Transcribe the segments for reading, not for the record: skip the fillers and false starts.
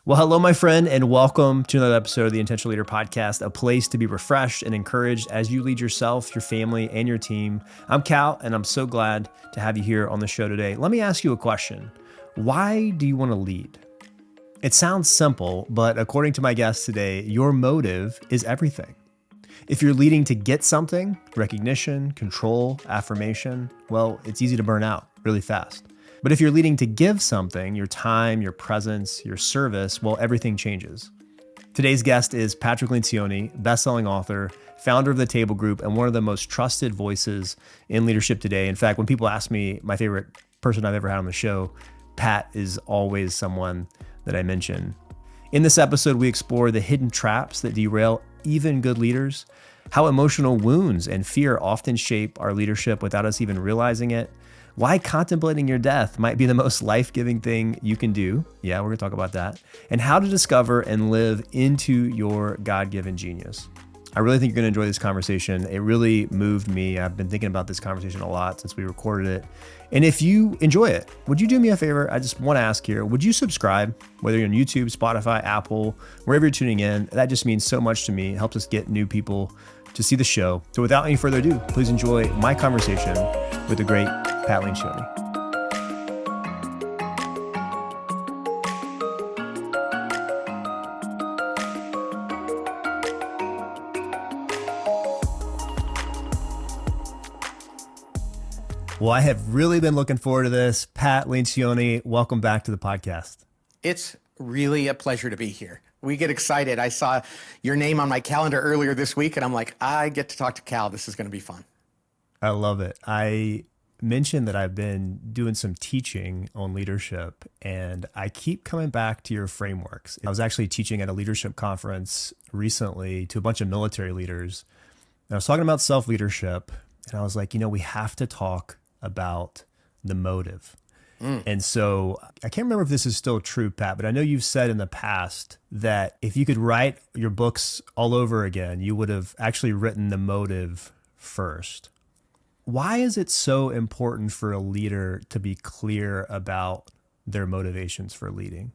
Well, hello, my friend, and welcome to another episode of the Intentional Leader Podcast, a place to be refreshed and encouraged as you lead yourself, your family, and your team. I'm Cal, and I'm so glad to have you here on the show today. Let me ask you a question. Why do you want to lead? It sounds simple, but according to my guest today, your motive is everything. If you're leading to get something, recognition, control, affirmation, well, it's easy to burn out really fast. But if you're leading to give something, your time, your presence, your service, well, everything changes. Today's guest is Patrick Lencioni, best-selling author, founder of the Table Group, and one of the most trusted voices in leadership today. In fact, when people ask me my favorite person I've ever had on the show, Pat is always someone that I mention. In this episode, we explore the hidden traps that derail even good leaders, how emotional wounds and fear often shape our leadership without us even realizing it, why contemplating your death might be the most life-giving thing you can do. Yeah, we're gonna talk about that. And how to discover and live into your God-given genius. I really think you're gonna enjoy this conversation. It really moved me. I've been thinking about this conversation a lot since we recorded it. And if you enjoy it, would you do me a favor? I just wanna ask here, would you subscribe, whether you're on YouTube, Spotify, Apple, wherever you're tuning in? That just means so much to me. It helps us get new people to see the show. So without any further ado, please enjoy my conversation with the great Pat Lencioni. Well, I have really been looking forward to this. Pat Lencioni, welcome back to the podcast. It's really a pleasure to be here. We get excited. I saw your name on my calendar earlier this week, and I'm like, I get to talk to Cal. This is going to be fun. I love it. I mentioned that I've been doing some teaching on leadership, and I keep coming back to your frameworks. I was actually teaching at a leadership conference recently to a bunch of military leaders. And I was talking about self-leadership, and I was like, we have to talk about the motive. And so I can't remember if this is still true, Pat, but I know you've said in the past that if you could write your books all over again, you would have actually written the motive first. Why is it so important for a leader to be clear about their motivations for leading?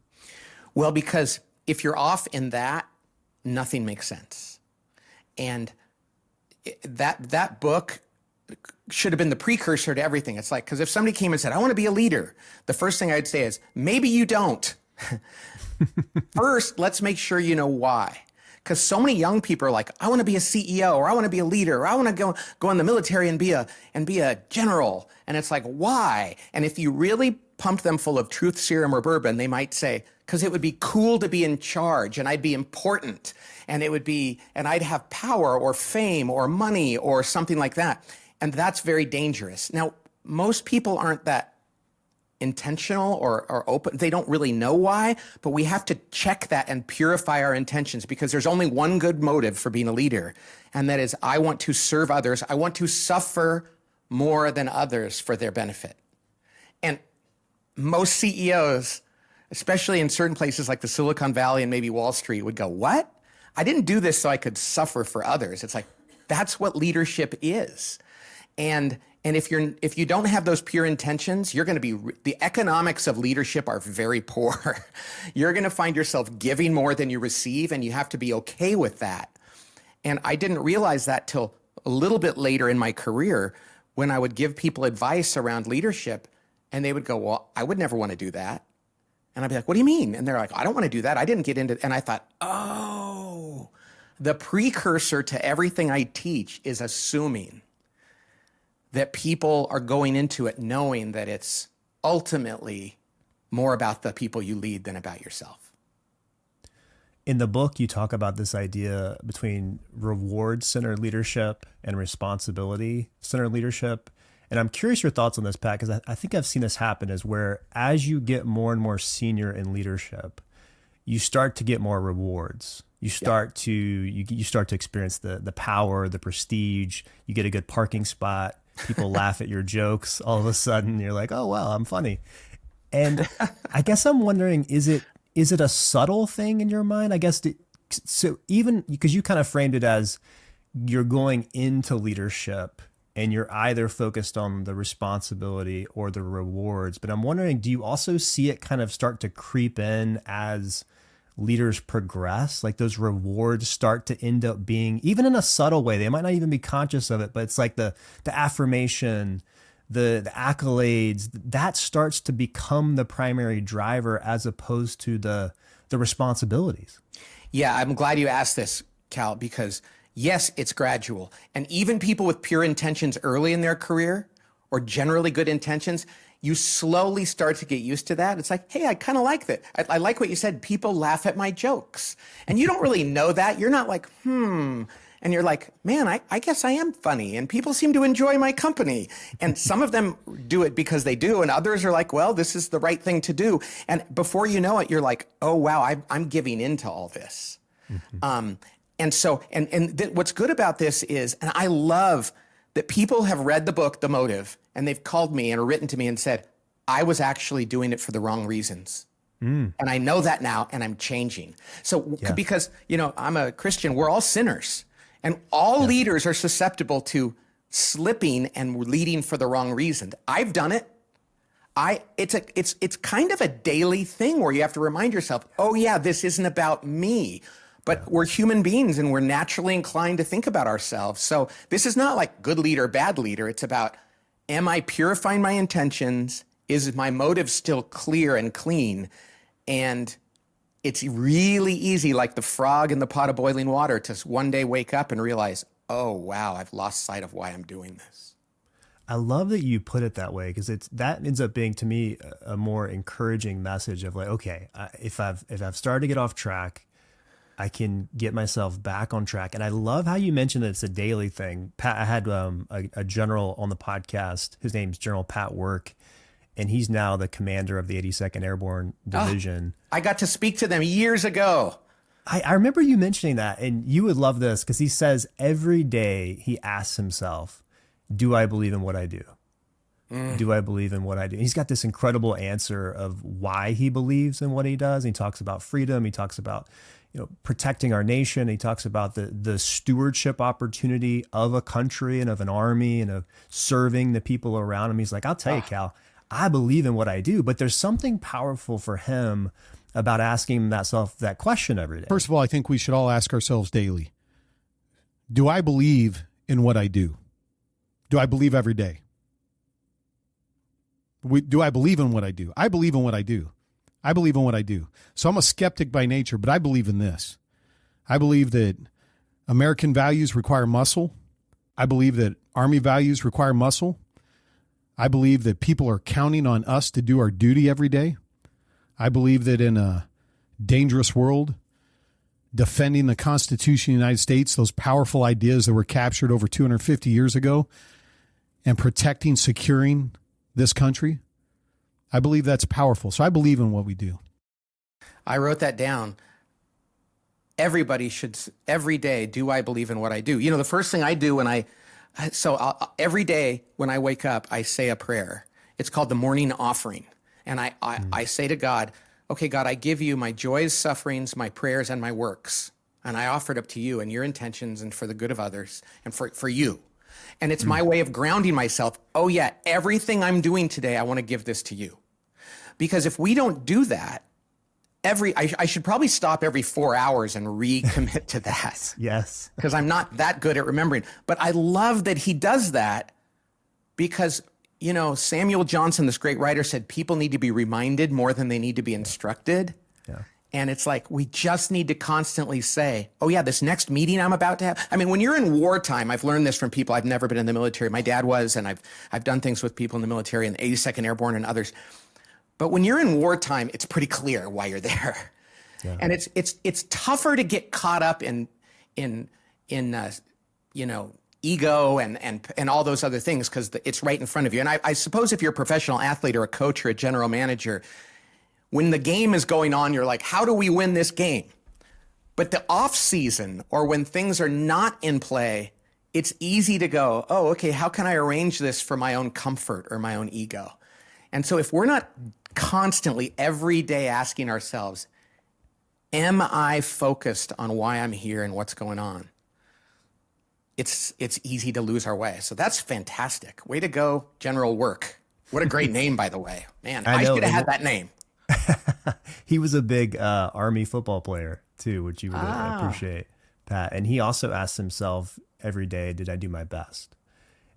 Well, because if you're off in that, nothing makes sense. And that book should have been the precursor to everything. It's like, because if somebody came and said, I want to be a leader, the first thing I'd say is, maybe you don't. First, let's make sure you know why. Because so many young people are like, I want to be a CEO, or I want to be a leader, or I want to go in the military and be a general. And it's like, why? And if you really pumped them full of truth serum or bourbon, they might say, because it would be cool to be in charge, and I'd be important, and I'd have power or fame or money or something like that. And that's very dangerous. Now, most people aren't that intentional or open. They don't really know why, but we have to check that and purify our intentions, because there's only one good motive for being a leader. And that is, I want to serve others. I want to suffer more than others for their benefit. And most CEOs, especially in certain places like the Silicon Valley and maybe Wall Street, would go, what? I didn't do this so I could suffer for others. It's like, that's what leadership is. And if you don't have those pure intentions, you're going to be, the economics of leadership are very poor. You're going to find yourself giving more than you receive, and you have to be okay with that. And I didn't realize that till a little bit later in my career, when I would give people advice around leadership, and they would go, well, I would never want to do that. And I'd be like, what do you mean? And they're like, I don't want to do that. I didn't get into it. And I thought, oh, the precursor to everything I teach is assuming that people are going into it knowing that it's ultimately more about the people you lead than about yourself. In the book, you talk about this idea between reward-centered leadership and responsibility-centered leadership. And I'm curious your thoughts on this, Pat, because I think I've seen this happen, is where as you get more and more senior in leadership, you start to get more rewards. You start to experience the power, the prestige. You get a good parking spot. People laugh at your jokes. All of a sudden, you're like, oh, wow, I'm funny. And I guess I'm wondering, is it a subtle thing in your mind? I guess, so even because you kind of framed it as you're going into leadership and you're either focused on the responsibility or the rewards. But I'm wondering, do you also see it kind of start to creep in as leaders progress, like those rewards start to end up being, even in a subtle way, they might not even be conscious of it, but it's like the affirmation, the accolades, that starts to become the primary driver as opposed to the responsibilities. Yeah, I'm glad you asked this, Cal, because yes, it's gradual. And even people with pure intentions early in their career or generally good intentions, you slowly start to get used to that. It's like, hey, I kind of like that. I like what you said. People laugh at my jokes. And you don't really know that. You're not like, And you're like, man, I guess I am funny. And people seem to enjoy my company. And some of them do it because they do. And others are like, well, this is the right thing to do. And before you know it, you're like, oh, wow, I'm giving into all this. And so, what's good about this is, and I love that people have read the book, The Motive, and they've called me and written to me and said, I was actually doing it for the wrong reasons. And I know that now, and I'm changing. So, because, I'm a Christian, we're all sinners, and all leaders are susceptible to slipping and leading for the wrong reasons. I've done it. It's kind of a daily thing where you have to remind yourself, oh yeah, this isn't about me. But we're human beings and we're naturally inclined to think about ourselves. So this is not like good leader, bad leader. It's about, am I purifying my intentions? Is my motive still clear and clean? And it's really easy, like the frog in the pot of boiling water, to one day wake up and realize, oh, wow, I've lost sight of why I'm doing this. I love that you put it that way, because that ends up being, to me, a more encouraging message of like, okay, if I've started to get off track, I can get myself back on track. And I love how you mentioned that it's a daily thing. Pat, I had a general on the podcast. His name's General Pat Work, and he's now the commander of the 82nd Airborne Division. I got to speak to them years ago. I remember you mentioning that, and you would love this because he says every day he asks himself, do I believe in what I do? Do I believe in what I do? He's got this incredible answer of why he believes in what he does. And he talks about freedom. He talks about protecting our nation. He talks about the stewardship opportunity of a country and of an army and of serving the people around him. He's like, I'll tell you, Cal, I believe in what I do, but there's something powerful for him about asking that question every day. First of all, I think we should all ask ourselves daily, do I believe in what I do? Do I believe every day? Do I believe in what I do? I believe in what I do. I believe in what I do. So I'm a skeptic by nature, but I believe in this. I believe that American values require muscle. I believe that Army values require muscle. I believe that people are counting on us to do our duty every day. I believe that in a dangerous world, defending the Constitution of the United States, those powerful ideas that were captured over 250 years ago, and protecting, securing this country, I believe that's powerful. So I believe in what we do. I wrote that down. Everybody should, every day, do I believe in what I do? The first thing I do when every day when I wake up, I say a prayer. It's called the morning offering. And I say to God, okay, God, I give you my joys, sufferings, my prayers, and my works. And I offer it up to you and your intentions and for the good of others and for you. And it's my way of grounding myself. Oh yeah, everything I'm doing today, I want to give this to you. Because if we don't do that, I should probably stop every 4 hours and recommit to that. Yes. Because I'm not that good at remembering. But I love that he does that because, Samuel Johnson, this great writer, said people need to be reminded more than they need to be instructed. Yeah. And it's like, we just need to constantly say, oh yeah, this next meeting I'm about to have. I mean, when you're in wartime, I've learned this from people. I've never been in the military. My dad was, and I've done things with people in the military and the 82nd Airborne and others. But when you're in wartime, it's pretty clear why you're there. Yeah. And it's tougher to get caught up in ego and all those other things because it's right in front of you. And I suppose if you're a professional athlete or a coach or a general manager, when the game is going on, you're like, how do we win this game? But the off season or when things are not in play, it's easy to go, oh, okay, how can I arrange this for my own comfort or my own ego? And so if we're not constantly every day asking ourselves, am I focused on why I'm here and what's going on? It's easy to lose our way. So that's fantastic. Way to go, General Work. What a great name, by the way. Man, I should have had that name. He was a big Army football player too, which you would appreciate, Pat. And he also asked himself every day, "Did I do my best?"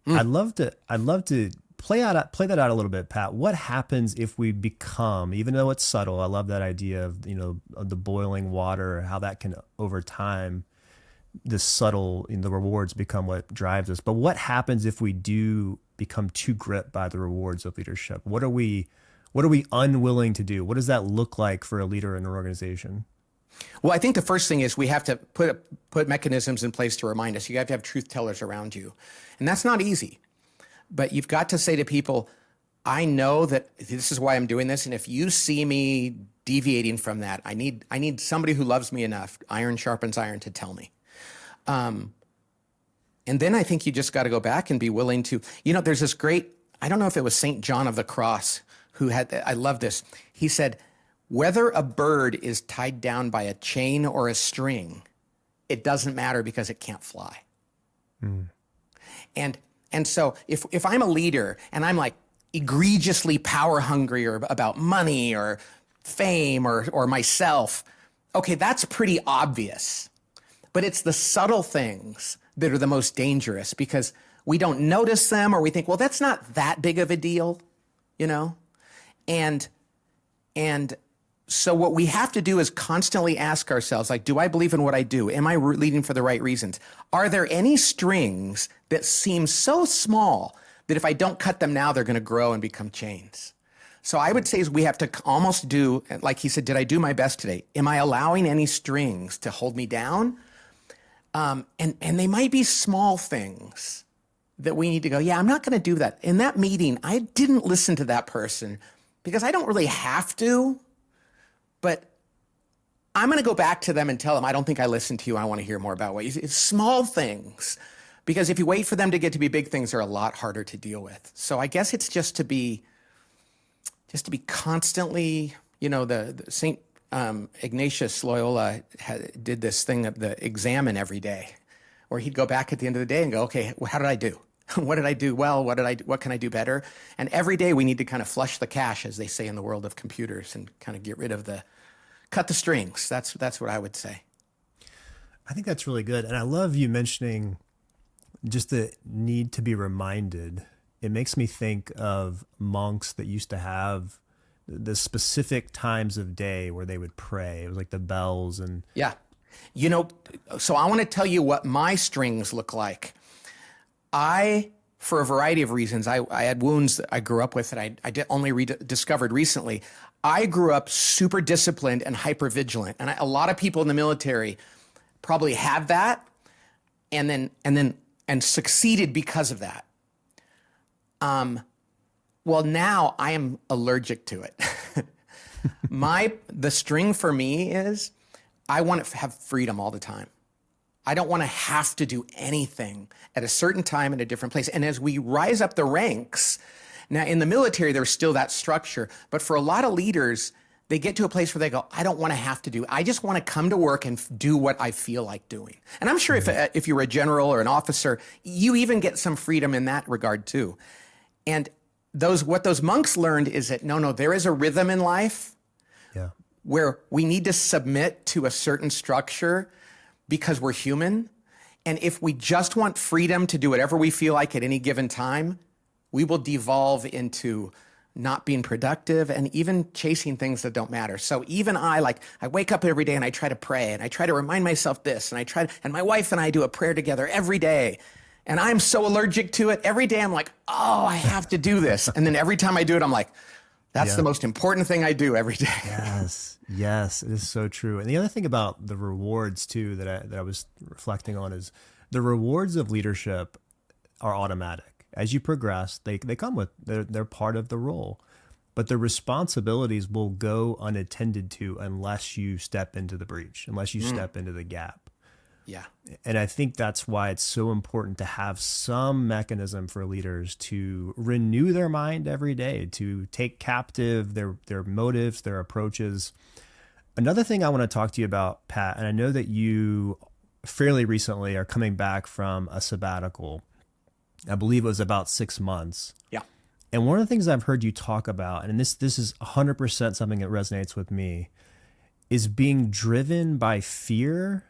I'd love to play that out a little bit, Pat. What happens if we become, even though it's subtle? I love that idea of of the boiling water, how that can over time, this subtle, the rewards become what drives us. But what happens if we do become too gripped by the rewards of leadership? What are we unwilling to do? What does that look like for a leader in an organization? Well, I think the first thing is we have to put mechanisms in place to remind us. You have to have truth tellers around you. And that's not easy. But you've got to say to people, I know that this is why I'm doing this. And if you see me deviating from that, I need somebody who loves me enough, iron sharpens iron, to tell me. And then I think you just got to go back and be willing to, there's this great, I don't know if it was St. John of the Cross who had, I love this. He said, whether a bird is tied down by a chain or a string, it doesn't matter because it can't fly. And so if I'm a leader and I'm like egregiously power hungry or about money or fame or myself, okay, that's pretty obvious. But it's the subtle things that are the most dangerous because we don't notice them, or we think, well, that's not that big of a deal, And so what we have to do is constantly ask ourselves, like, do I believe in what I do? Am I leading for the right reasons? Are there any strings that seem so small that if I don't cut them now, they're going to grow and become chains? So I would say is we have to almost do, like he said, did I do my best today? Am I allowing any strings to hold me down? And they might be small things that we need to go, yeah, I'm not going to do that. In that meeting, I didn't listen to that person because I don't really have to. But I'm going to go back to them and tell them, I don't think I listened to you. I want to hear more about what you say. It's small things, because if you wait for them to get to be big things, they're a lot harder to deal with. So I guess it's just to be constantly, the St. Ignatius Loyola did this thing, the examine every day, where he'd go back at the end of the day and go, okay, how did I do? What did I do well? What can I do better? And every day we need to kind of flush the cache, as they say in the world of computers, and kind of get rid of cut the strings. That's what I would say. I think that's really good. And I love you mentioning just the need to be reminded. It makes me think of monks that used to have the specific times of day where they would pray. It was like the bells and... Yeah. So I want to tell you what my strings look like. For a variety of reasons, I had wounds that I grew up with that I only discovered recently. I grew up super disciplined and hyper vigilant, and a lot of people in the military probably have that, and succeeded because of that. Well, now I am allergic to it. The string for me is I want to have freedom all the time. I don't want to have to do anything at a certain time in a different place. And as we rise up the ranks, now in the military, there's still that structure. But for a lot of leaders, they get to a place where they go, I don't want to have to do. I just want to come to work and do what I feel like doing. And I'm sure if you're a general or an officer, you even get some freedom in that regard too. And what those monks learned is that, no, there is a rhythm in life where we need to submit to a certain structure because we're human. And if we just want freedom to do whatever we feel like at any given time, we will devolve into not being productive and even chasing things that don't matter. So even I wake up every day and I try to pray and I try to remind myself this, and my wife and I do a prayer together every day. And I'm so allergic to it. Every day I'm like, oh, I have to do this. And then every time I do it, I'm like, that's the most important thing I do every day. Yes, it is so true. And the other thing about the rewards too that I was reflecting on is the rewards of leadership are automatic. As you progress, they come with, they're part of the role. But the responsibilities will go unattended to unless you step into the breach, unless you step into the gap. Yeah. And I think that's why it's so important to have some mechanism for leaders to renew their mind every day, to take captive their motives, their approaches. Another thing I want to talk to you about, Pat, and I know that you fairly recently are coming back from a sabbatical. I believe it was about 6 months. Yeah. And one of the things I've heard you talk about, and this is 100% something that resonates with me, is being driven by fear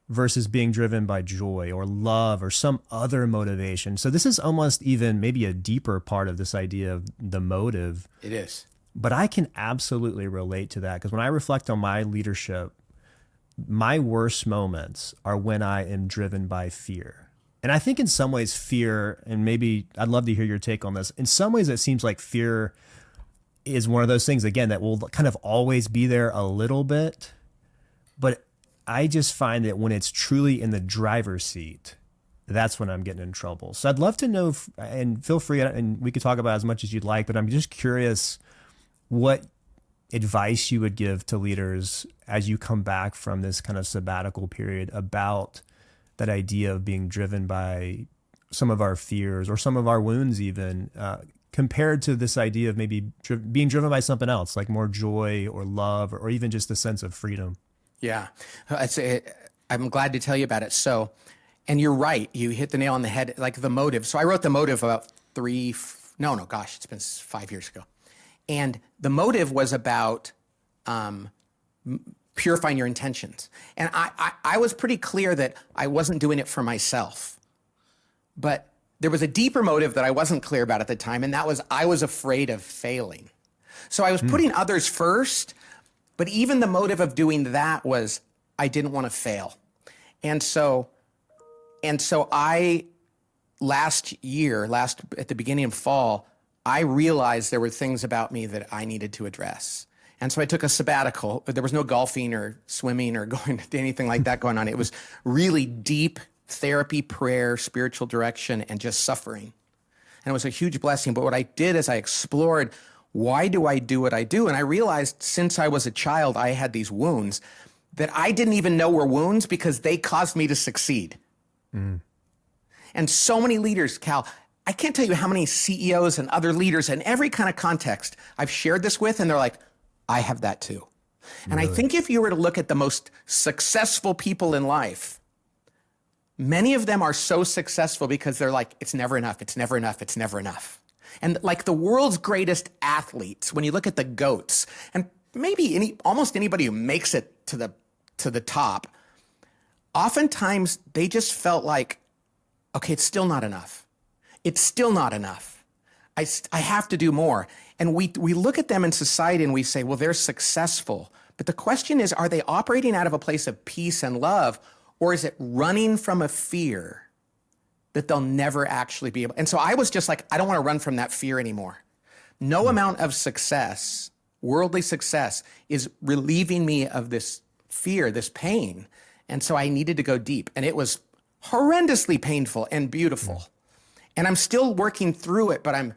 versus being driven by joy or love or some other motivation. So this is almost even maybe a deeper part of this idea of the motive. It is. But I can absolutely relate to that, because when I reflect on my leadership, my worst moments are when I am driven by fear. And I think in some ways fear, and maybe I'd love to hear your take on this, in some ways it seems like fear is one of those things, again, that will kind of always be there a little bit. But I just find that when it's truly in the driver's seat, that's when I'm getting in trouble. So I'd love to know, and feel free, and we could talk about as much as you'd like, but I'm just curious what advice you would give to leaders as you come back from this kind of sabbatical period about that idea of being driven by some of our fears or some of our wounds even, compared to this idea of maybe being driven by something else, like more joy or love, or even just a sense of freedom. Yeah, I'm glad to tell you about it. So, and you're right. You hit the nail on the head, like the motive. So I wrote the motive about it's been 5 years ago. And the motive was about purifying your intentions. And I was pretty clear that I wasn't doing it for myself. But there was a deeper motive that I wasn't clear about at the time, and that was I was afraid of failing. So I was putting others first, but even the motive of doing that was I didn't want to fail. And so I, at the beginning of fall, I realized there were things about me that I needed to address. And so I took a sabbatical. There was no golfing or swimming or going to anything like that going on. It was really deep therapy, prayer, spiritual direction, and just suffering. And it was a huge blessing. But what I did is I explored, why do I do what I do? And I realized since I was a child, I had these wounds that I didn't even know were wounds because they caused me to succeed. And so many leaders, Cal, I can't tell you how many CEOs and other leaders in every kind of context I've shared this with, and they're like, I have that too. And I think if you were to look at the most successful people in life, many of them are so successful because they're like, it's never enough, it's never enough, it's never enough. And like the world's greatest athletes, when you look at the GOATs, and maybe almost anybody who makes it to the top, oftentimes they just felt like, okay, it's still not enough. It's still not enough. I have to do more. And we look at them in society and we say, well, they're successful. But the question is, are they operating out of a place of peace and love, or is it running from a fear that they'll never actually be able? And so I was just like, I don't want to run from that fear anymore. No amount of success, worldly success, is relieving me of this fear, this pain. And so I needed to go deep. And it was horrendously painful and beautiful. And I'm still working through it, but I'm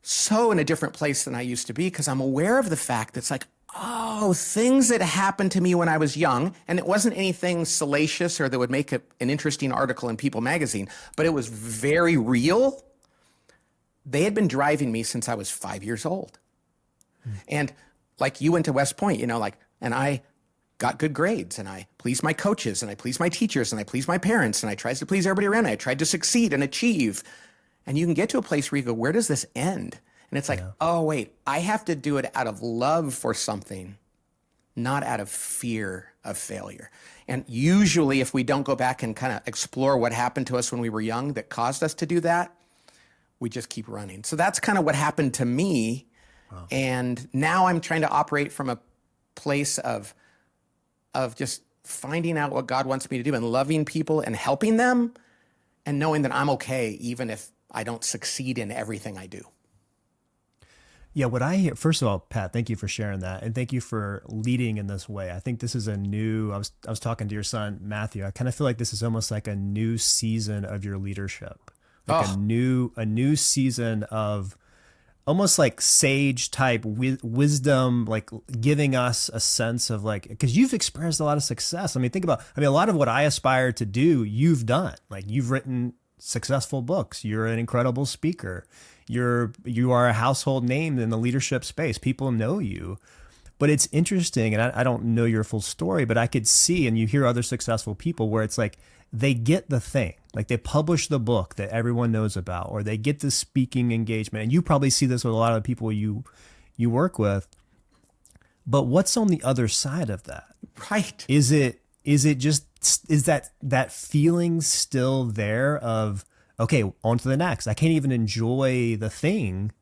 so in a different place than I used to be because I'm aware of the fact that it's like, oh, things that happened to me when I was young, and it wasn't anything salacious or that would make an interesting article in People magazine, but it was very real. They had been driving me since I was 5 years old. And like you went to West Point, and I got good grades, and I pleased my coaches, and I pleased my teachers, and I pleased my parents, and I tried to please everybody around me. I tried to succeed and achieve. And you can get to a place where you go, where does this end? And it's like, oh, wait, I have to do it out of love for something, not out of fear of failure. And usually if we don't go back and kind of explore what happened to us when we were young that caused us to do that, we just keep running. So that's kind of what happened to me. Wow. And now I'm trying to operate from a place of just finding out what God wants me to do and loving people and helping them and knowing that I'm okay even if I don't succeed in everything I do. Yeah, what I hear, first of all, Pat, thank you for sharing that. And thank you for leading in this way. I think this is I was talking to your son, Matthew. I kind of feel like this is almost like a new season of your leadership. Like a new season of almost like sage type wisdom, like giving us a sense of like, because you've experienced a lot of success. I mean, a lot of what I aspire to do, you've done. Like you've written successful books. You're an incredible speaker. You are a household name in the leadership space. People know you. But it's interesting, and I don't know your full story, but I could see, and you hear other successful people where it's like they get the thing, like they publish the book that everyone knows about, or they get the speaking engagement. And you probably see this with a lot of the people you work with. But what's on the other side of that? Right. Is that feeling still there of, okay, on to the next. I can't even enjoy the thing.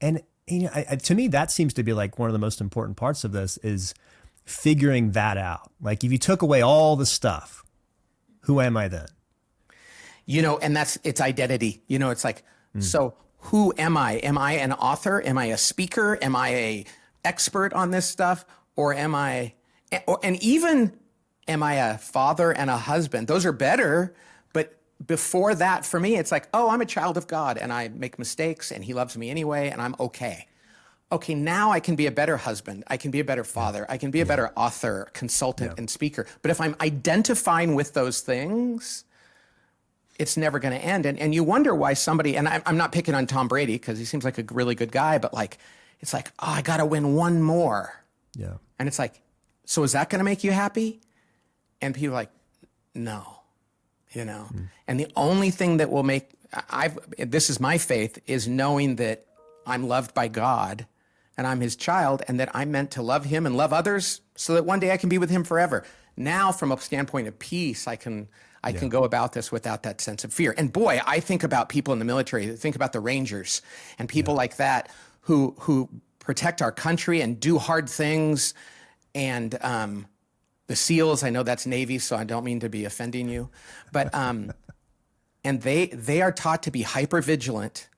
And to me, that seems to be like one of the most important parts of this is figuring that out. Like if you took away all the stuff, who am I then? And it's identity. It's like, so who am I? Am I an author? Am I a speaker? Am I a expert on this stuff? Or am I a father and a husband? Those are better. But before that, for me, it's like, oh, I'm a child of God and I make mistakes and he loves me anyway and I'm okay. Okay, now I can be a better husband. I can be a better father. I can be a better author, consultant, and speaker. But if I'm identifying with those things, it's never going to end. And you wonder why somebody, and I'm not picking on Tom Brady because he seems like a really good guy, but like, it's like, oh, I got to win one more. Yeah. And it's like, so is that going to make you happy? And people are like, no, And the only thing that will make, this is my faith, is knowing that I'm loved by God and I'm his child and that I'm meant to love him and love others so that one day I can be with him forever. Now, from a standpoint of peace, I can go about this without that sense of fear. And boy, I think about people in the military, think about the Rangers and people like that who protect our country and do hard things. And the SEALs, I know that's Navy, so I don't mean to be offending you, but and they are taught to be hyper vigilant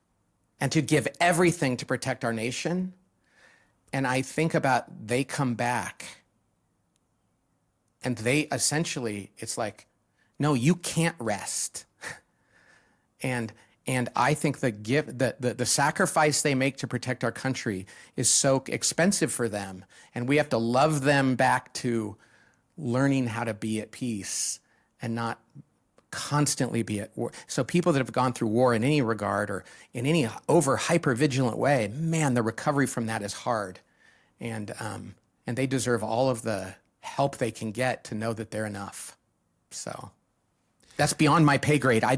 and to give everything to protect our nation. And I think about they come back and they essentially, it's like, no, you can't rest. And I think the sacrifice they make to protect our country is so expensive for them. And we have to love them back to learning how to be at peace and not constantly be at war. So people that have gone through war in any regard or in any over hyper vigilant way, man, the recovery from that is hard. And they deserve all of the help they can get to know that they're enough. So that's beyond my pay grade. I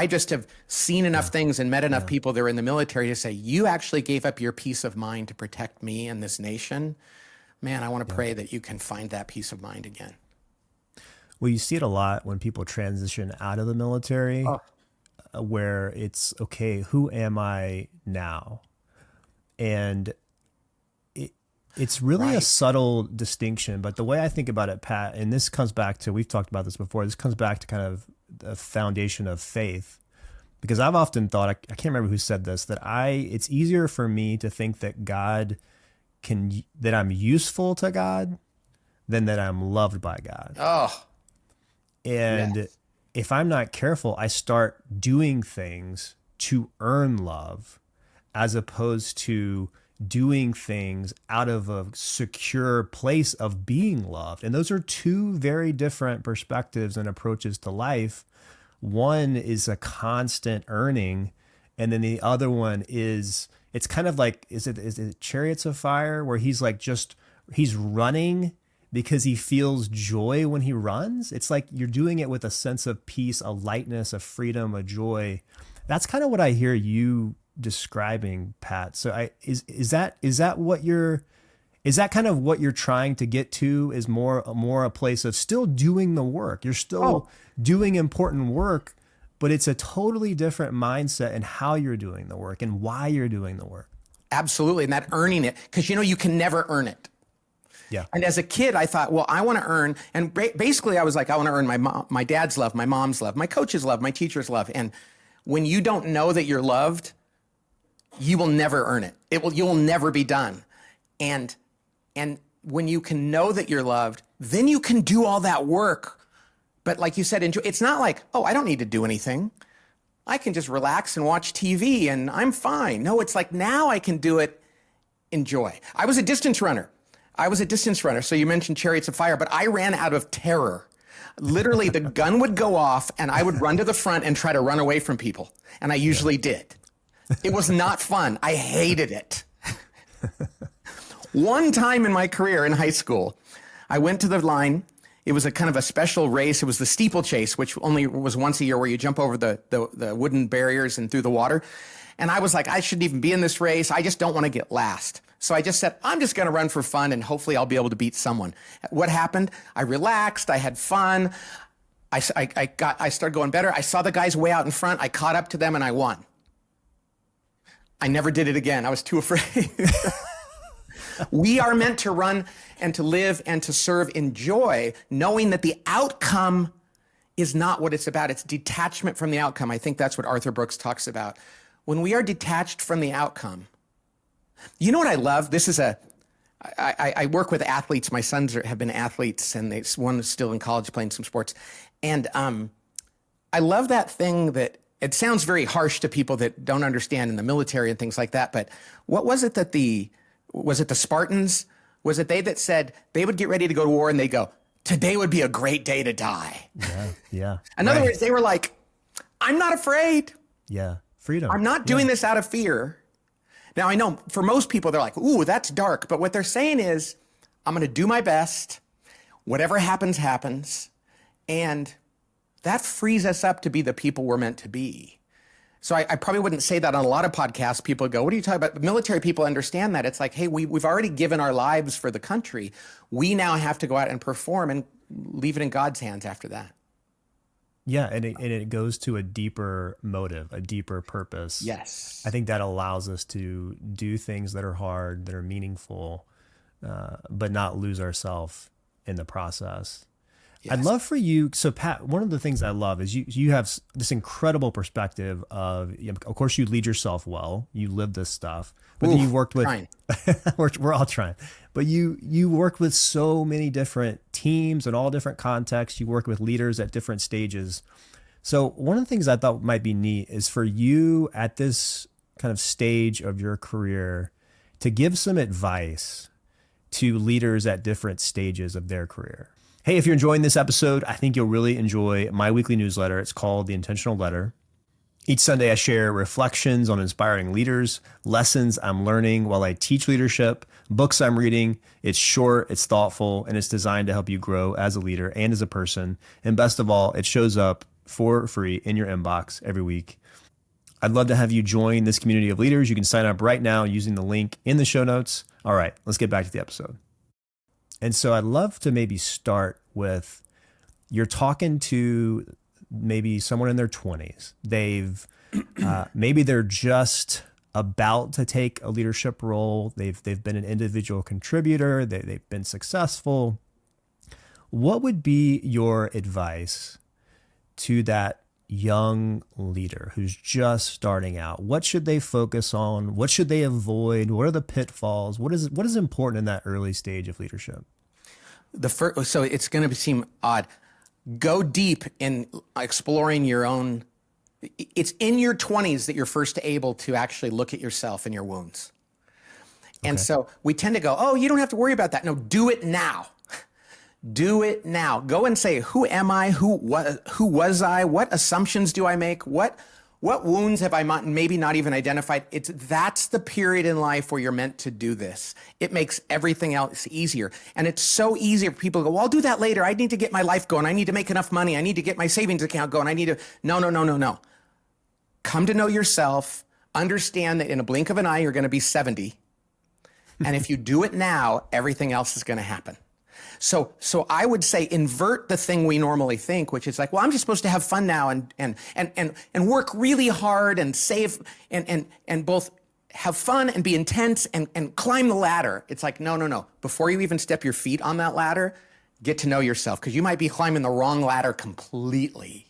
just have seen enough things and met enough people that are in the military to say, you actually gave up your peace of mind to protect me and this nation. Man, I want to pray that you can find that peace of mind again. Well, you see it a lot when people transition out of the military, where it's, okay, who am I now? And it's really a subtle distinction, but the way I think about it, Pat, and this comes back to, we've talked about this before, this comes back to kind of the foundation of faith, because I've often thought, I can't remember who said this, that it's easier for me to think that that I'm useful to God than that I'm loved by God. Oh. And if I'm not careful, I start doing things to earn love as opposed to doing things out of a secure place of being loved. And those are two very different perspectives and approaches to life. One is a constant earning, and then the other one is, it's kind of like, is it Chariots of Fire, where he's like he's running because he feels joy when he runs? It's like you're doing it with a sense of peace, a lightness, a freedom, a joy. That's kind of what I hear you describing, Pat. So is that kind of what you're trying to get to, is more a place of still doing the work? You're still doing important work, but it's a totally different mindset in how you're doing the work and why you're doing the work. Absolutely. And that earning it, because you can never earn it. Yeah. And as a kid, I thought, well, I want to earn, and basically I was like, I want to earn my dad's love, my mom's love, my coach's love, my teacher's love. And when you don't know that you're loved, you will never earn it. You will never be done. And when you can know that you're loved, then you can do all that work. But like you said, it's not like, oh, I don't need to do anything. I can just relax and watch TV and I'm fine. No, it's like, now I can do it, enjoy. I was a distance runner. So you mentioned Chariots of Fire, but I ran out of terror. Literally, the gun would go off and I would run to the front and try to run away from people. And I usually did. It was not fun. I hated it. One time in my career in high school, I went to the line. It was a kind of a special race. It was the steeplechase, which only was once a year, where you jump over the wooden barriers and through the water. And I was like, I shouldn't even be in this race. I just don't want to get last. So I just said, I'm just going to run for fun, and hopefully I'll be able to beat someone. What happened? I relaxed. I had fun. I started going better. I saw the guys way out in front. I caught up to them, and I won. I never did it again. I was too afraid. We are meant to run and to live and to serve in joy, knowing that the outcome is not what it's about. It's detachment from the outcome. I think that's what Arthur Brooks talks about. When we are detached from the outcome, you know what I love? I work with athletes. My sons have been athletes, and one is still in college playing some sports. And I love that thing that, it sounds very harsh to people that don't understand in the military and things like that. But what was it that was it the Spartans? Was it they that said they would get ready to go to war and they go, today would be a great day to die? Yeah. In other words, they were like, I'm not afraid. Yeah. Freedom. I'm not doing this out of fear. Now, I know for most people, they're like, ooh, that's dark. But what they're saying is, I'm going to do my best. Whatever happens, happens. And that frees us up to be the people we're meant to be. So I probably wouldn't say that on a lot of podcasts. People go, what are you talking about? But military people understand that. It's like, hey, we've already given our lives for the country. We now have to go out and perform and leave it in God's hands after that. Yeah, and it goes to a deeper motive, a deeper purpose. Yes. I think that allows us to do things that are hard, that are meaningful, but not lose ourselves in the process. Yes. I'd love for you. So Pat, one of the things I love is you have this incredible perspective of course, you lead yourself well. You live this stuff, but then you worked with, we're all trying, but you worked with so many different teams in all different contexts. You work with leaders at different stages. So one of the things I thought might be neat is for you at this kind of stage of your career to give some advice to leaders at different stages of their career. Hey, if you're enjoying this episode, I think you'll really enjoy my weekly newsletter. It's called The Intentional Letter. Each Sunday, I share reflections on inspiring leaders, lessons I'm learning while I teach leadership, books I'm reading. It's short, it's thoughtful, and it's designed to help you grow as a leader and as a person. And best of all, it shows up for free in your inbox every week. I'd love to have you join this community of leaders. You can sign up right now using the link in the show notes. All right, let's get back to the episode. And so I'd love to maybe start with, you're talking to maybe someone in their 20s. Maybe they're just about to take a leadership role. They've been an individual contributor. They've been successful. What would be your advice to that young leader who's just starting out? What should they focus on? What should they avoid? What are the pitfalls? What is important in that early stage of leadership? So it's going to seem odd. Go deep in exploring your own. It's in your 20s that you're first able to actually look at yourself and your wounds. And so we tend to go, oh, you don't have to worry about that. No, do it now. Do it now. Go and say, who am I? Who was I? What assumptions do I make? What wounds have I maybe not even identified? That's the period in life where you're meant to do this. It makes everything else easier. And it's so easy for people to go, well, I'll do that later. I need to get my life going. I need to make enough money. I need to get my savings account going. No. Come to know yourself. Understand that in a blink of an eye, you're going to be 70. And if you do it now, everything else is going to happen. So I would say invert the thing we normally think, which is like, well, I'm just supposed to have fun now and work really hard and save and both have fun and be intense and climb the ladder. It's like, no. Before you even step your feet on that ladder, get to know yourself, because you might be climbing the wrong ladder completely.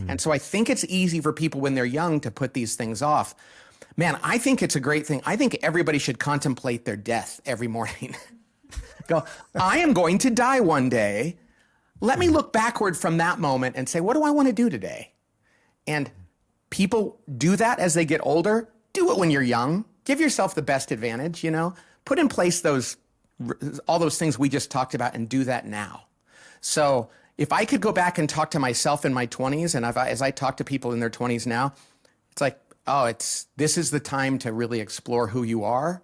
And so I think it's easy for people when they're young to put these things off. Man, I think it's a great thing. I think everybody should contemplate their death every morning. Go, I am going to die one day. Let me look backward from that moment and say, what do I want to do today? And people do that as they get older. Do it when you're young. Give yourself the best advantage, Put in place all those things we just talked about and do that now. So if I could go back and talk to myself in my 20s, and as I talk to people in their 20s now, it's like, this is the time to really explore who you are.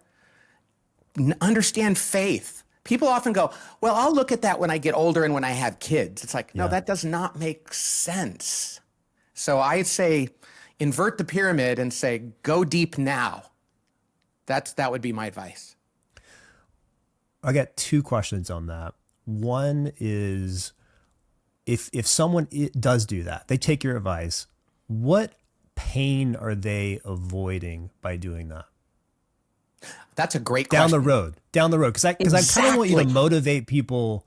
understand faith. People often go, well, I'll look at that when I get older and when I have kids. It's like, no, that does not make sense. So I'd say invert the pyramid and say, go deep now. That would be my advice. I got two questions on that. One is, if someone does do that, they take your advice, what pain are they avoiding by doing that? That's a great question. Down the road. Because I kind of want you to motivate people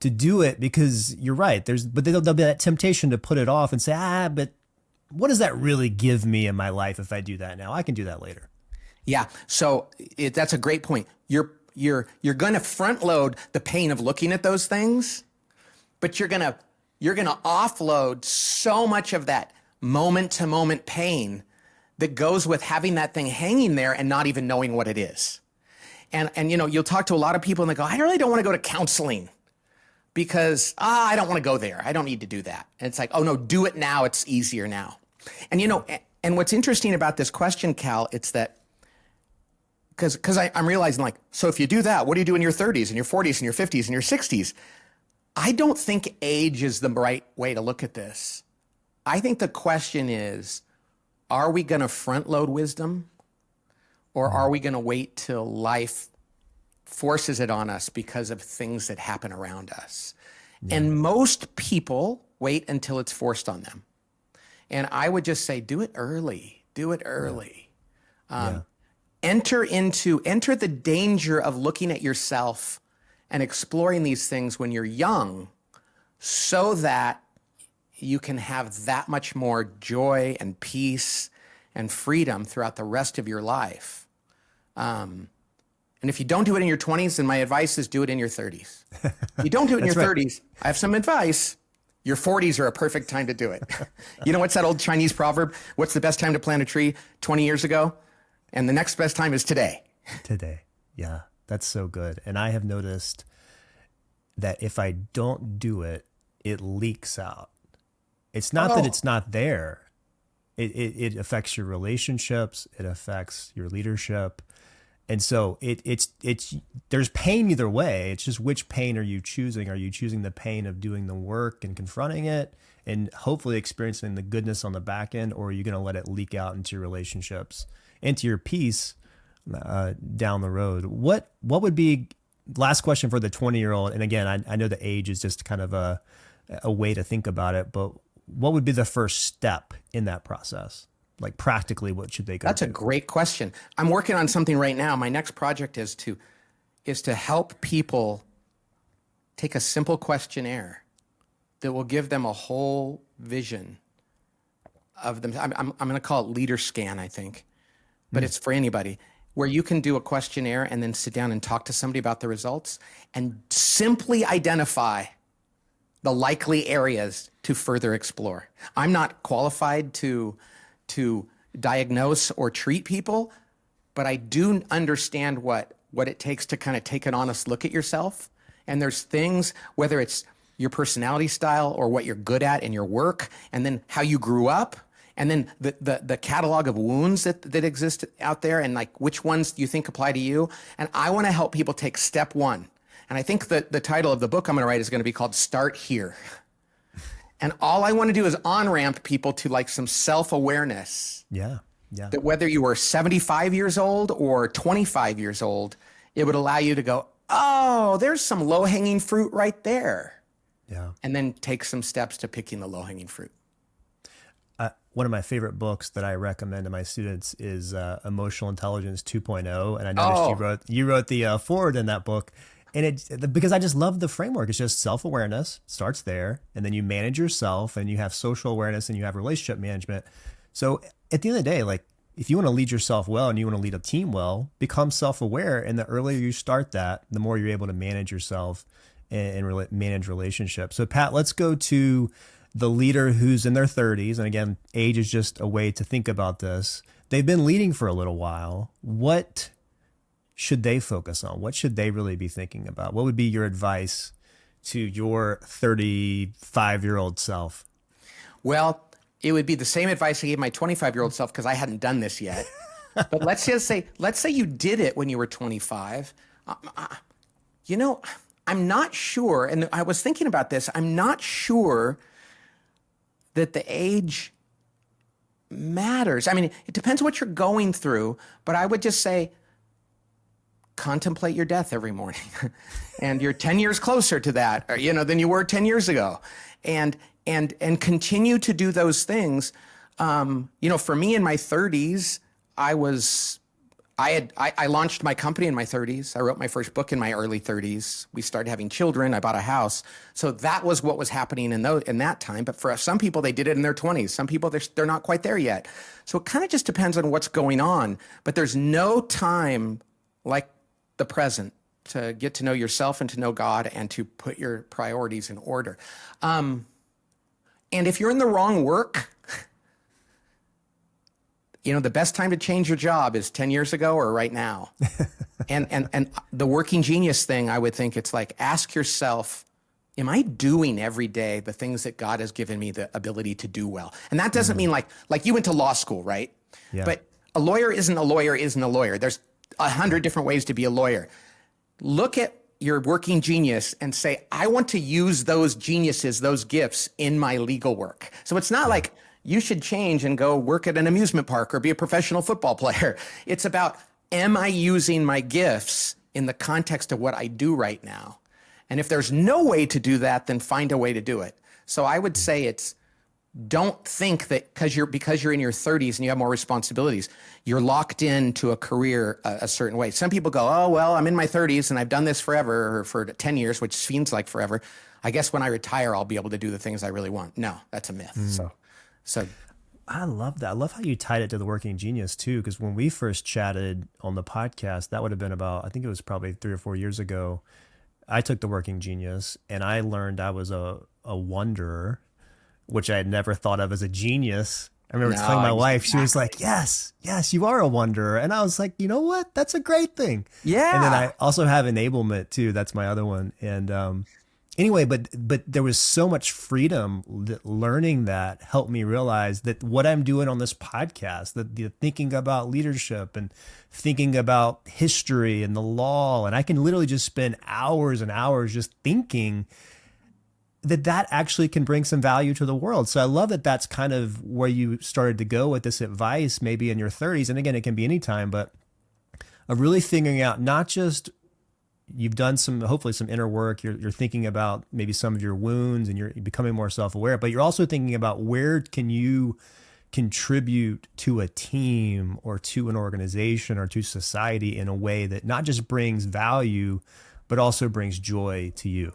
to do it, because you're right. But there'll be that temptation to put it off and say, but what does that really give me in my life if I do that now? I can do that later. Yeah. So that's a great point. You're going to front load the pain of looking at those things, but you're going to offload so much of that moment to moment pain that goes with having that thing hanging there and not even knowing what it is. And you'll talk to a lot of people and they go, I really don't want to go to counseling because I don't want to go there. I don't need to do that. And it's like, oh no, do it now. It's easier now. And and what's interesting about this question, Cal, it's that because I'm realizing, like, so if you do that, what do you do in your 30s and your 40s and your 50s and your 60s? I don't think age is the right way to look at this. I think the question is, are we going to front load wisdom, or are we going to wait till life forces it on us because of things that happen around us? Yeah. And most people wait until it's forced on them. And I would just say, do it early. Do it early. Enter the danger of looking at yourself and exploring these things when you're young, so that you can have that much more joy and peace and freedom throughout the rest of your life. And if you don't do it in your 20s, then my advice is do it in your 30s. If you don't do it in your 30s, I have some advice. Your 40s are a perfect time to do it. You know, what's that old Chinese proverb? What's the best time to plant a tree? 20 years ago? And the next best time is today. Today. Yeah, that's so good. And I have noticed that if I don't do it, it leaks out. It's not that it's not there. It affects your relationships. It affects your leadership. And so it's there's pain either way. It's just, which pain are you choosing? Are you choosing the pain of doing the work and confronting it and hopefully experiencing the goodness on the back end, or are you going to let it leak out into your relationships, into your peace down the road? What would be, last question for the 20-year-old, and again, I know the age is just kind of a way to think about it, but what would be the first step in that process? Like, practically, what should they go That's do? a great question. I'm working on something right now. My next project is to help people take a simple questionnaire that will give them a whole vision of them. I'm going to call it Leader Scan, I think, but it's for anybody, where you can do a questionnaire and then sit down and talk to somebody about the results and simply identify the likely areas to further explore. I'm not qualified to diagnose or treat people, but I do understand what it takes to kind of take an honest look at yourself. And there's things, whether it's your personality style or what you're good at in your work, and then how you grew up, and then the catalog of wounds that exist out there, and like which ones do you think apply to you. And I want to help people take step one. And I think that the title of the book I'm going to write is going to be called Start Here. And all I want to do is on-ramp people to like some self-awareness. Yeah. That whether you were 75 years old or 25 years old, it would allow you to go, oh, there's some low-hanging fruit right there. Yeah. And then take some steps to picking the low-hanging fruit. One of my favorite books that I recommend to my students is Emotional Intelligence 2.0. And I noticed you wrote the foreword in that book. And because I just love the framework. It's just self-awareness starts there, and then you manage yourself, and you have social awareness, and you have relationship management. So at the end of the day, like, if you want to lead yourself well and you want to lead a team well, become self-aware. And the earlier you start that, the more you're able to manage yourself and manage relationships. So Pat, let's go to the leader who's in their 30s. And again, age is just a way to think about this. They've been leading for a little while. What should they focus on? What should they really be thinking about? What would be your advice to your 35-year-old self? Well, it would be the same advice I gave my 25-year-old self, because I hadn't done this yet. But let's say you did it when you were 25. You know, I'm not sure, and I was thinking about this, I'm not sure that the age matters. I mean, it depends what you're going through, but I would just say, contemplate your death every morning. And you're 10 years closer to that, you know, than you were 10 years ago. And continue to do those things. You know, for me in my 30s, I launched my company in my 30s. I wrote my first book in my early 30s. We started having children. I bought a house. So that was what was happening in that time. But for some people, they did it in their 20s. Some people, they're not quite there yet. So it kind of just depends on what's going on. But there's no time like the present to get to know yourself and to know God and to put your priorities in order. And if you're in the wrong work, you know, the best time to change your job is 10 years ago or right now. and the working genius thing, I would think it's like, ask yourself, am I doing every day the things that God has given me the ability to do well? And that doesn't mean like you went to law school, right? Yeah. But a lawyer isn't a lawyer. There's 100 different ways to be a lawyer. Look at your working genius and say, I want to use those geniuses, those gifts in my legal work. So it's not like you should change and go work at an amusement park or be a professional football player. It's about, am I using my gifts in the context of what I do right now? And if there's no way to do that, then find a way to do it. So I would say it's, don't think that because you're in your 30s and you have more responsibilities, you're locked into a career a certain way. Some people go, oh, well, I'm in my 30s and I've done this forever, or for 10 years, which seems like forever. I guess when I retire, I'll be able to do the things I really want. No, that's a myth. So I love that. I love how you tied it to the working genius too, because when we first chatted on the podcast, that would have been about, I think it was probably 3 or 4 years ago. I took the working genius and I learned I was a wanderer, which I had never thought of as a genius. I remember telling my wife, she was like, yes, you are a wanderer. And I was like, you know what? That's a great thing. Yeah. And then I also have enablement too. That's my other one. And anyway, but there was so much freedom that learning that helped me realize that what I'm doing on this podcast, the thinking about leadership and thinking about history and the law, and I can literally just spend hours and hours just thinking that actually can bring some value to the world. So I love that that's kind of where you started to go with this advice, maybe in your 30s. And again, it can be any time, but of really figuring out not just you've done hopefully some inner work. You're thinking about maybe some of your wounds and you're becoming more self-aware, but you're also thinking about where can you contribute to a team or to an organization or to society in a way that not just brings value, but also brings joy to you.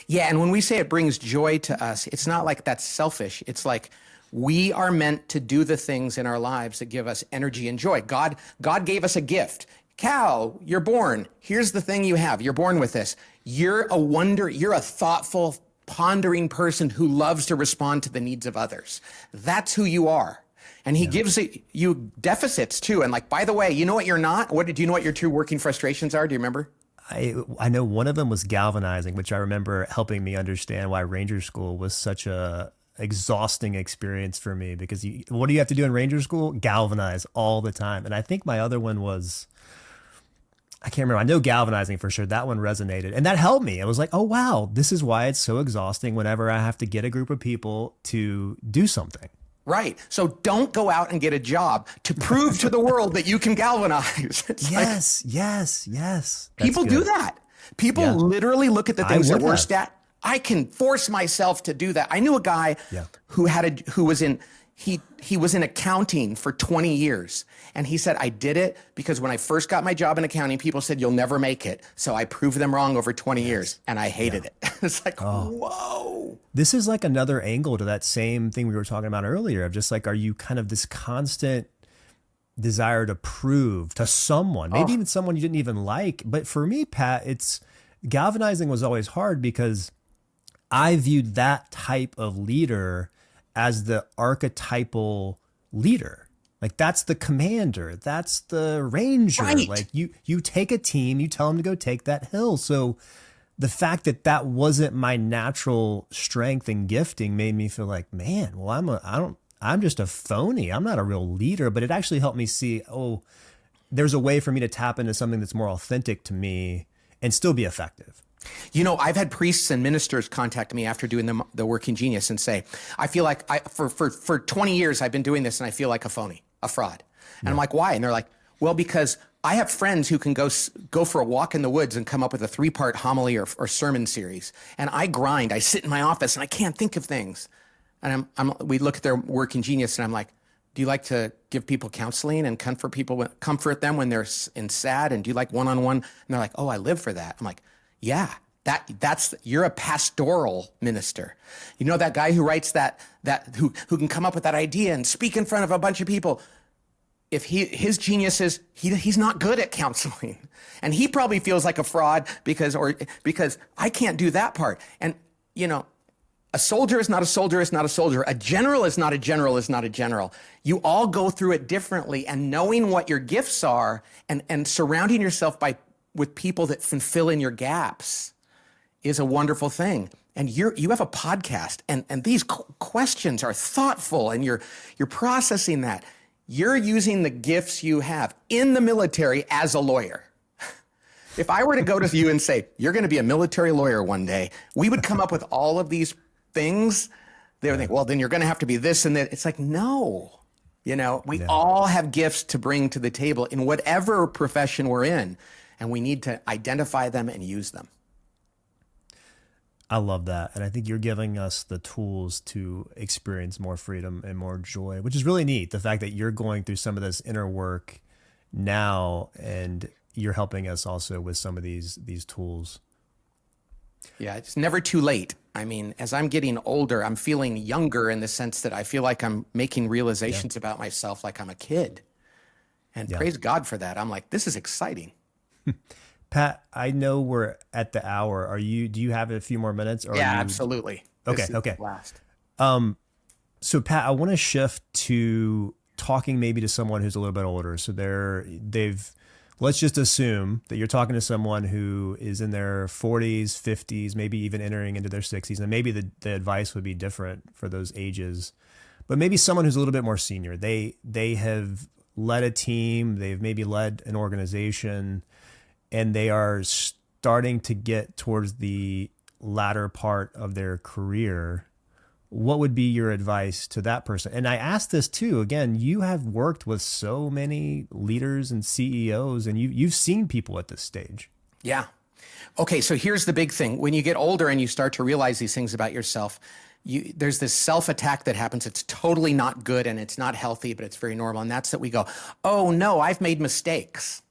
Yeah, and when we say it brings joy to us, it's not like that's selfish. It's like we are meant to do the things in our lives that give us energy and joy. God gave us a gift. Cal, you're born. Here's the thing you have. You're born with this. You're a thoughtful, pondering person who loves to respond to the needs of others. That's who you are. And he gives you deficits too. And like, by the way, you know what you're not? Do you know what your true working frustrations are? Do you remember? I know one of them was galvanizing, which I remember helping me understand why Ranger School was such a exhausting experience for me, because what do you have to do in Ranger School? Galvanize all the time. And I think my other one was, I can't remember. I know galvanizing for sure. That one resonated and that helped me. I was like, oh, wow, this is why it's so exhausting whenever I have to get a group of people to do something. Right. So don't go out and get a job to prove to the world that you can galvanize. Yes. People do that. People literally look at the things they're worst at. I can force myself to do that. I knew a guy who was in accounting for 20 years. And he said, I did it because when I first got my job in accounting, people said, you'll never make it. So I proved them wrong over 20 years and I hated it. It's like, whoa. This is like another angle to that same thing we were talking about earlier of just like, are you kind of this constant desire to prove to someone, maybe even someone you didn't even like. But for me, Pat, galvanizing was always hard because I viewed that type of leader as the archetypal leader. Like that's the commander, that's the ranger. Right. Like you take a team, you tell them to go take that hill. So the fact that wasn't my natural strength and gifting made me feel like, man, well, I I'm just a phony. I'm not a real leader, but it actually helped me see, oh, there's a way for me to tap into something that's more authentic to me and still be effective. You know, I've had priests and ministers contact me after doing the Working Genius and say, I feel like for 20 years I've been doing this and I feel like a phony, a fraud. And I'm like, why? And they're like, well, because I have friends who can go for a walk in the woods and come up with a 3-part homily or sermon series. And I grind. I sit in my office and I can't think of things. And we look at their Working Genius and I'm like, do you like to give people counseling and comfort them when they're sad? And do you like one-on-one? And they're like, oh, I live for that. I'm like, yeah, you're a pastoral minister. You know, that guy who writes who can come up with that idea and speak in front of a bunch of people. If his genius is he's not good at counseling, and he probably feels like a fraud because I can't do that part. And you know, a soldier is not a soldier is not a soldier. A general is not a general is not a general. You all go through it differently, and knowing what your gifts are and surrounding yourself with people that can fill in your gaps is a wonderful thing. And you have a podcast, and these questions are thoughtful, and you're processing that. You're using the gifts you have in the military as a lawyer. If I were to go to you and say, you're going to be a military lawyer one day, we would come up with all of these things. They would think, well, then you're going to have to be this and that. It's like, no, you know, we all have gifts to bring to the table in whatever profession we're in, and we need to identify them and use them. I love that. And I think you're giving us the tools to experience more freedom and more joy, which is really neat. The fact that you're going through some of this inner work now, and you're helping us also with some of these tools. Yeah, it's never too late. I mean, as I'm getting older, I'm feeling younger in the sense that I feel like I'm making realizations about myself like I'm a kid. And praise God for that. I'm like, this is exciting. Pat, I know we're at the hour. Do you have a few more minutes? Or absolutely. Okay. Last. So Pat, I want to shift to talking maybe to someone who's a little bit older. So let's just assume that you're talking to someone who is in their 40s, 50s, maybe even entering into their 60s. And maybe the advice would be different for those ages. But maybe someone who's a little bit more senior. They have led a team, they've maybe led an organization, and they are starting to get towards the latter part of their career. What would be your advice to that person? And I ask this too, again, you have worked with so many leaders and CEOs, and you've seen people at this stage. Yeah. Okay, so here's the big thing. When you get older and you start to realize these things about yourself, there's this self-attack that happens. It's totally not good and it's not healthy, but it's very normal. And that's that we go, oh no, I've made mistakes.